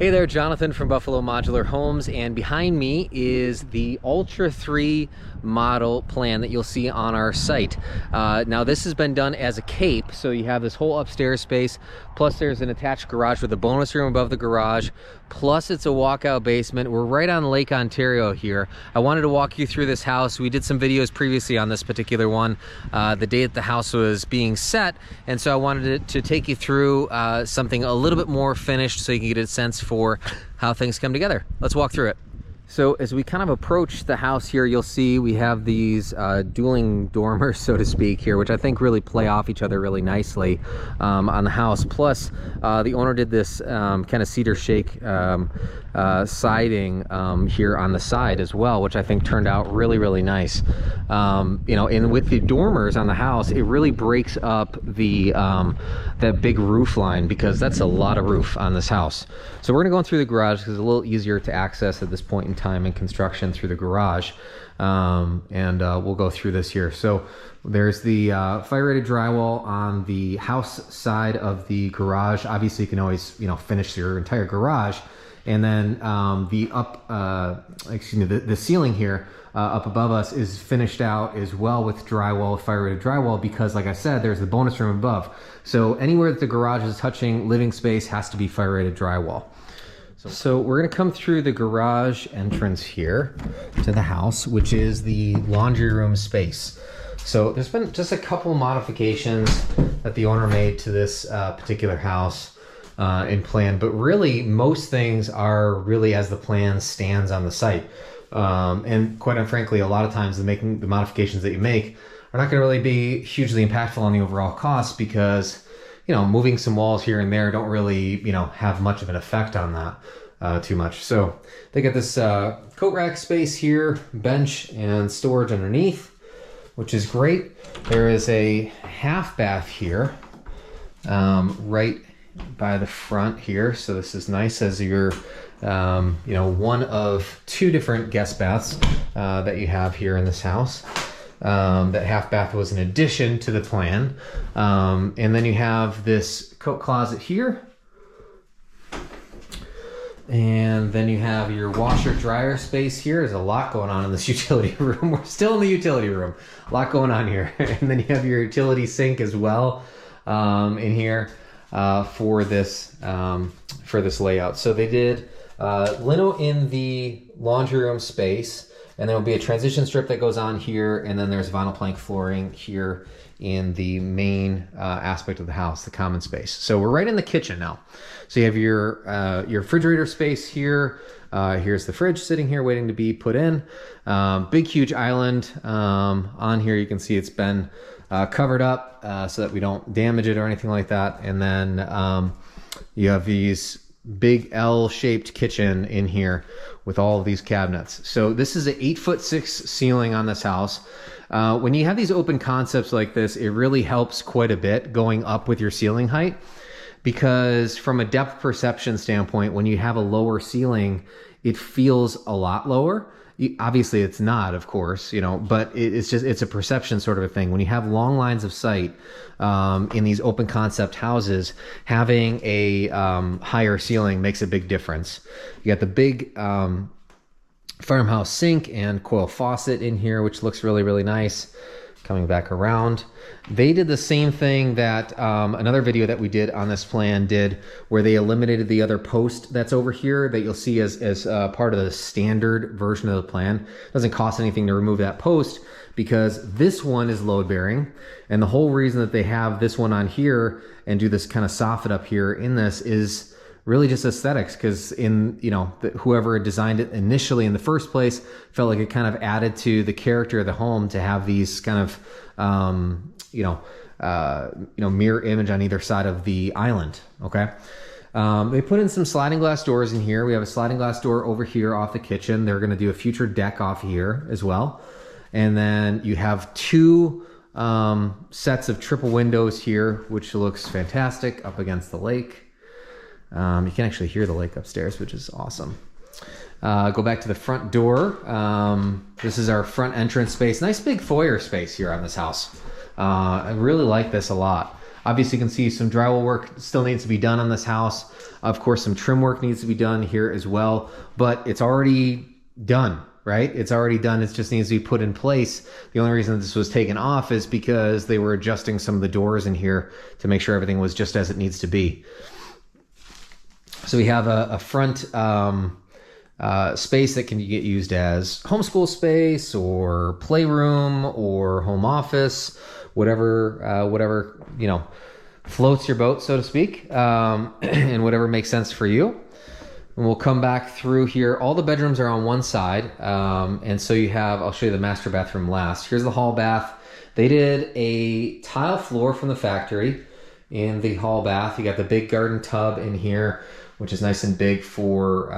Hey there, Jonathan from Buffalo Modular Homes, and behind me is the Ultra 3 model plan that you'll see on our site. Now this has been done as a cape, so you have this whole upstairs space, plus there's an attached garage with a bonus room above the garage, plus it's a walkout basement. We're right on Lake Ontario here. I wanted to walk you through this house. We did some videos previously on this particular one, the day that the house was being set, and so I wanted to take you through something a little bit more finished so you can get a sense for how things come together. Let's walk through it. So as we kind of approach the house here, you'll see we have these dueling dormers, so to speak, here, which I think really play off each other really nicely on the house. Plus, the owner did this kind of cedar shake siding here on the side as well, which I think turned out really, really nice. You know, and with the dormers on the house, it really breaks up the that big roof line, because that's a lot of roof on this house. So we're gonna go in through the garage because it's a little easier to access at this point in time in construction through the garage. We'll go through this here. So there's the fire rated drywall on the house side of the garage. Obviously you can always, you know, finish your entire garage. And then the ceiling here up above us is finished out as well with drywall, fire rated drywall, because like I said, there's the bonus room above. So anywhere that the garage is touching living space has to be fire rated drywall. So we're gonna come through the garage entrance here to the house, which is the laundry room space. So there's been just a couple modifications that the owner made to this particular house in plan, but really most things are really as the plan stands on the site. And quite frankly, a lot of times the modifications that you make are not gonna really be hugely impactful on the overall cost, because you know, moving some walls here and there don't really, you know, have much of an effect on that too much. So they got this coat rack space here, bench and storage underneath, which is great. There is a half bath here, right by the front here. So this is nice as your, you know, one of two different guest baths that you have here in this house. That half bath was an addition to the plan. And then you have this coat closet here. And then you have your washer dryer space here. There's a lot going on in this utility room. We're still in the utility room. A lot going on here. And then you have your utility sink as well in here for this layout. So they did lino in the laundry room space. And there will be a transition strip that goes on here, and then there's vinyl plank flooring here in the main aspect of the house, the common space. So we're right in the kitchen now. So you have your refrigerator space here. Here's the fridge sitting here waiting to be put in. Big, huge island on here. You can see it's been covered up so that we don't damage it or anything like that. And then you have these big L-shaped kitchen in here with all of these cabinets. So this is an 8'6" ceiling on this house. When you have these open concepts like this, it really helps quite a bit going up with your ceiling height, because from a depth perception standpoint, when you have a lower ceiling, it feels a lot lower. Obviously it's not, of course, you know, but it's a perception sort of a thing. When you have long lines of sight in these open concept houses, having a higher ceiling makes a big difference. You got the big farmhouse sink and coil faucet in here, which looks really, really nice. Coming back around, they did the same thing that another video that we did on this plan did, where they eliminated the other post that's over here that you'll see as part of the standard version of the plan. It doesn't cost anything to remove that post, because this one is load bearing, and the whole reason that they have this one on here and do this kind of soffit up here in this is really just aesthetics, because whoever designed it initially in the first place felt like it kind of added to the character of the home to have these kind of mirror image on either side of the island. Okay. They put in some sliding glass doors in here. We have a sliding glass door over here off the kitchen. They're going to do a future deck off here as well. And then you have two sets of triple windows here, which looks fantastic up against the lake. You can actually hear the lake upstairs, which is awesome. Go back to the front door. This is our front entrance space. Nice big foyer space here on this house. I really like this a lot. Obviously, you can see some drywall work still needs to be done on this house. Of course, some trim work needs to be done here as well, but it's already done, right? It's already done. It just needs to be put in place. The only reason this was taken off is because they were adjusting some of the doors in here to make sure everything was just as it needs to be. So we have a front space that can get used as homeschool space or playroom or home office, whatever you know, floats your boat, so to speak, and whatever makes sense for you. And we'll come back through here. All the bedrooms are on one side, and so you have, I'll show you the master bathroom last. Here's the hall bath. They did a tile floor from the factory in the hall bath. You got the big garden tub in here, which is nice and big for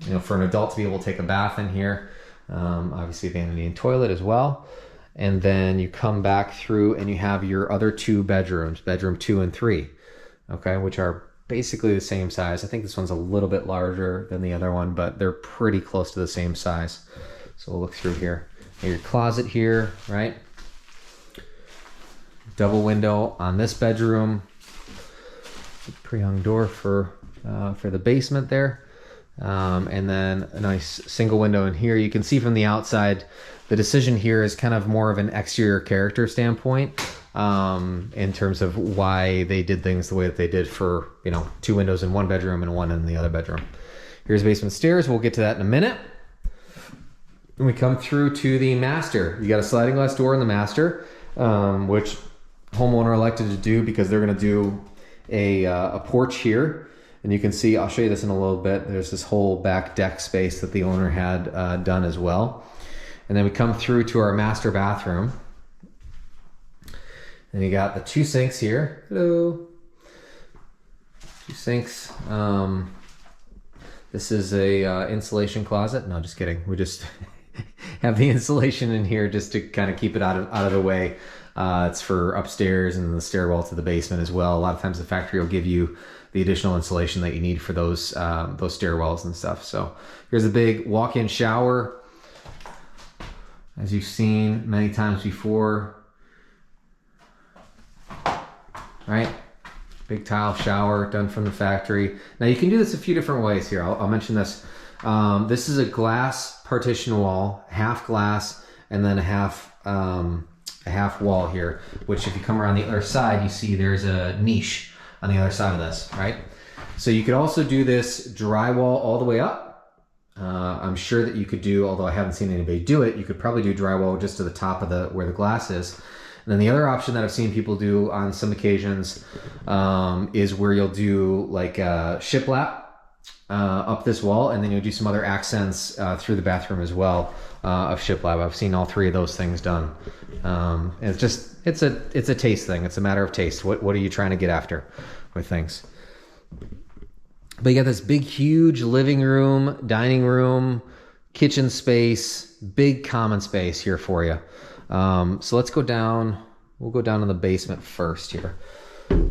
you know, for an adult to be able to take a bath in here. Obviously vanity and toilet as well. And then you come back through and you have your other two bedrooms, bedroom 2 and 3, okay, which are basically the same size. I think this one's a little bit larger than the other one, but they're pretty close to the same size. So we'll look through here. Your closet here, right? Double window on this bedroom. Pre-hung door for the basement there. And then a nice single window in here. You can see from the outside, the decision here is kind of more of an exterior character standpoint, in terms of why they did things the way that they did for, you know, 2 windows in one bedroom and 1 in the other bedroom. Here's basement stairs. We'll get to that in a minute. And we come through to the master. You got a sliding glass door in the master, which homeowner elected to do because they're going to do a porch here. And you can see, I'll show you this in a little bit, there's this whole back deck space that the owner had done as well. And then we come through to our master bathroom. And you got the 2 sinks here. Hello. 2 sinks. This is a insulation closet. No, just kidding. We just have the insulation in here just to kind of keep it out of the way. It's for upstairs and the stairwell to the basement as well. A lot of times the factory will give you the additional insulation that you need for those stairwells and stuff. So here's a big walk-in shower, as you've seen many times before, right? Big tile shower done from the factory. Now you can do this a few different ways here. I'll mention this. This is a glass partition wall, half glass, and then a half wall here, which if you come around the other side, you see there's a niche on the other side of this, right? So you could also do this drywall all the way up. I'm sure that you could do, although I haven't seen anybody do it, you could probably do drywall just to the top of where the glass is. And then the other option that I've seen people do on some occasions is where you'll do like a shiplap up this wall, and then you'll do some other accents through the bathroom as well of shiplap. I've seen all 3 of those things done. And it's a taste thing. It's a matter of taste. What are you trying to get after with things? But you got this big, huge living room, dining room, kitchen space, big common space here for you. So let's go down. We'll go down to the basement first here.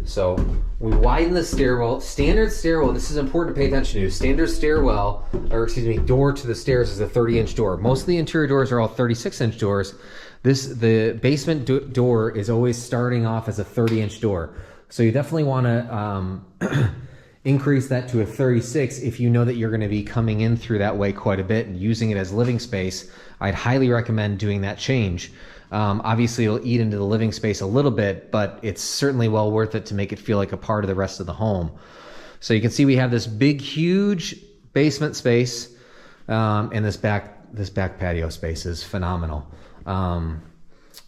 So we widen the stairwell. Standard stairwell, this is important to pay attention to. Standard stairwell, or excuse me, door to the stairs is a 30-inch door. Most of the interior doors are all 36-inch doors. The basement door is always starting off as a 30-inch door. So you definitely want to increase that to a 36 if you know that you're going to be coming in through that way quite a bit and using it as living space. I'd highly recommend doing that change. Obviously, it'll eat into the living space a little bit, but it's certainly well worth it to make it feel like a part of the rest of the home. So you can see we have this big, huge basement space, and this back patio space is phenomenal.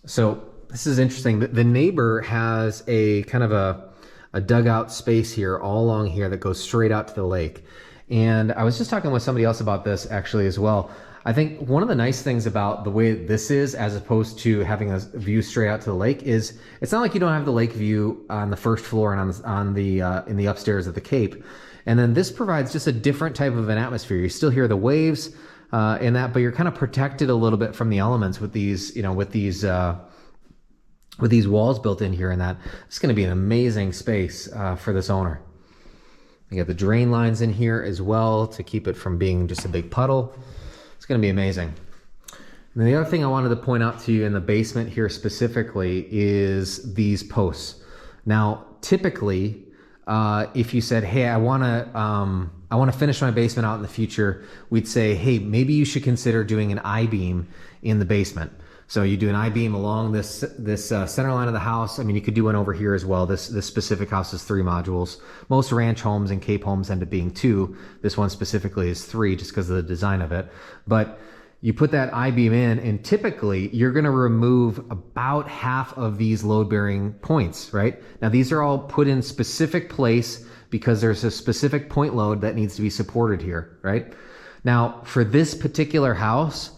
So this is interesting. The neighbor has a kind of a dugout space here all along here that goes straight out to the lake. And I was just talking with somebody else about this actually as well. I think one of the nice things about the way this is, as opposed to having a view straight out to the lake, is it's not like you don't have the lake view on the first floor and in the upstairs of the Cape. And then this provides just a different type of an atmosphere. You still hear the waves in that, but you're kind of protected a little bit from the elements with these, with these walls built in here, and that it's going to be an amazing space for this owner. You got the drain lines in here as well to keep it from being just a big puddle. It's going to be amazing. And the other thing I wanted to point out to you in the basement here specifically is these posts. Now, typically, if you said, hey, I want to finish my basement out in the future, we'd say, hey, maybe you should consider doing an I-beam in the basement. So you do an I-beam along this center line of the house. I mean, you could do one over here as well. This specific house is 3 modules. Most ranch homes and Cape homes end up being 2. This one specifically is 3 just because of the design of it. But you put that I-beam in, and typically you're going to remove about half of these load-bearing points, right? Now, these are all put in specific place because there's a specific point load that needs to be supported here, right? Now, for this particular house,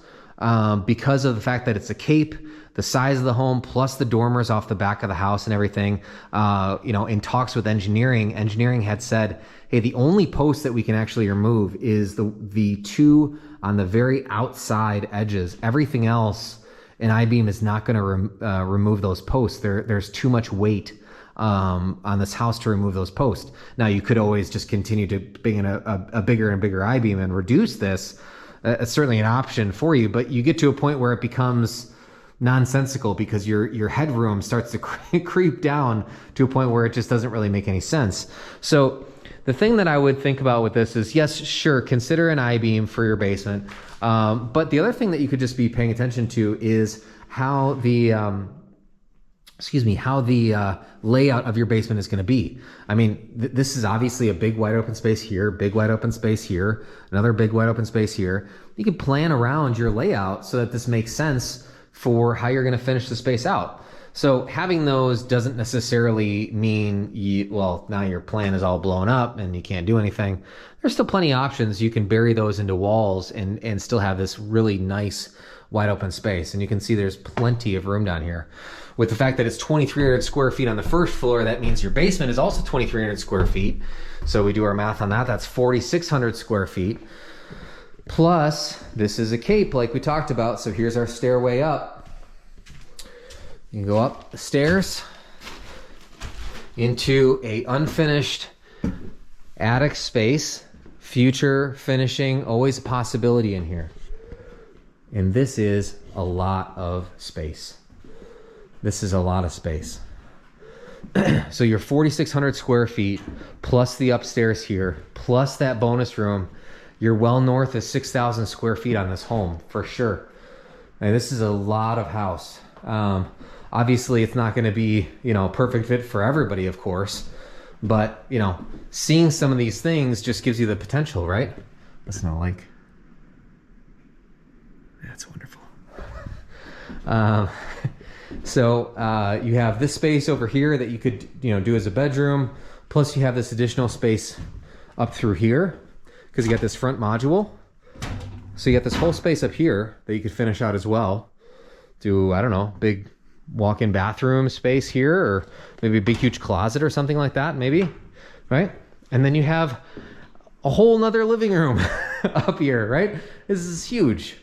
because of the fact that it's a Cape, the size of the home, plus the dormers off the back of the house and everything, in talks with engineering had said, hey, the only post that we can actually remove is the 2 on the very outside edges. Everything else, an I-beam is not going to remove those posts. There's too much weight on this house to remove those posts. Now, you could always just continue to bring in a bigger and bigger I-beam and reduce this. It's certainly an option for you, but you get to a point where it becomes nonsensical because your headroom starts to creep down to a point where it just doesn't really make any sense. So the thing that I would think about with this is, yes, sure, consider an I-beam for your basement. But the other thing that you could just be paying attention to is how the layout of your basement is going to be. I mean, this is obviously a big wide open space here, big wide open space here, another big wide open space here. You can plan around your layout so that this makes sense for how you're going to finish the space out. So having those doesn't necessarily mean now your plan is all blown up and you can't do anything. There's still plenty of options. You can bury those into walls and still have this really nice wide open space. And you can see there's plenty of room down here. With the fact that it's 2,300 square feet on the first floor, that means your basement is also 2,300 square feet. So we do our math on that. That's 4,600 square feet. Plus, this is a Cape like we talked about. So here's our stairway up. You can go up the stairs into a unfinished attic space. Future finishing, always a possibility in here. And this is a lot of space. This is a lot of space. So you're 4,600 square feet, plus the upstairs here, plus that bonus room. You're well north of 6,000 square feet on this home, for sure. And this is a lot of house. Obviously, it's not going to be, perfect fit for everybody, of course. But, seeing some of these things just gives you the potential, right? Listen, that's wonderful. So you have this space over here that you could, do as a bedroom. Plus you have this additional space up through here because you got this front module. So you got this whole space up here that you could finish out as well. Do, I don't know, big walk-in bathroom space here, or maybe a big, huge closet or something like that, maybe, right? And then you have a whole nother living room up here, right? This is huge.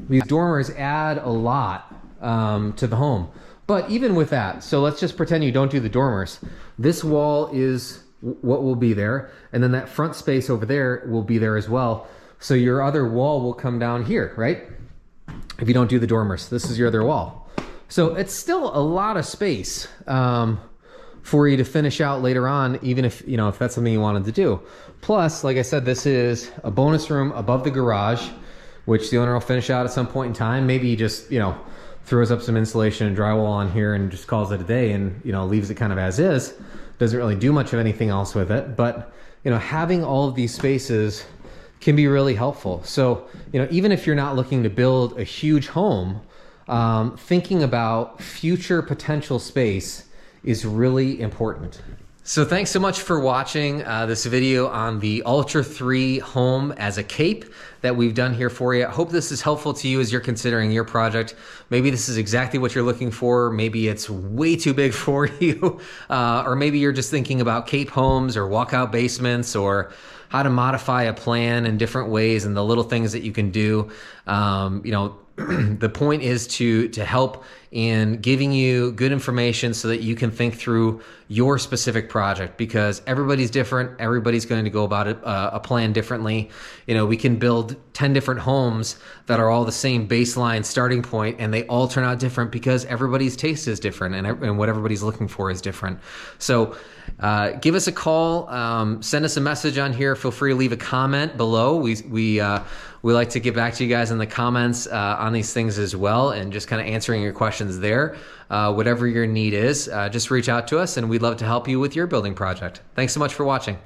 These dormers add a lot to the home. But even with that, so let's just pretend you don't do the dormers. This wall is what will be there, and then that front space over there will be there as well. So your other wall will come down here, right? If you don't do the dormers, this is your other wall. So it's still a lot of space for you to finish out later on, even if, if that's something you wanted to do. Plus, like I said, this is a bonus room above the garage, which the owner will finish out at some point in time. Maybe he just, throws up some insulation and drywall on here and just calls it a day and, leaves it kind of as is. Doesn't really do much of anything else with it. But, having all of these spaces can be really helpful. So, even if you're not looking to build a huge home, thinking about future potential space is really important. So thanks so much for watching this video on the Ultra 3 home as a Cape that we've done here for you. I hope this is helpful to you as you're considering your project. Maybe this is exactly what you're looking for. Maybe it's way too big for you. Or maybe you're just thinking about Cape homes or walkout basements, or how to modify a plan in different ways and the little things that you can do. The point is to help in giving you good information so that you can think through your specific project, because everybody's different. Everybody's going to go about it, a plan differently. We can build 10 different homes that are all the same baseline starting point, and they all turn out different because everybody's taste is different and what everybody's looking for is different. So give us a call, send us a message on here. Feel free to leave a comment below. We like to get back to you guys in the comments on these things as well, and just kind of answering your questions there. Whatever your need is, just reach out to us, and we'd love to help you with your building project. Thanks so much for watching.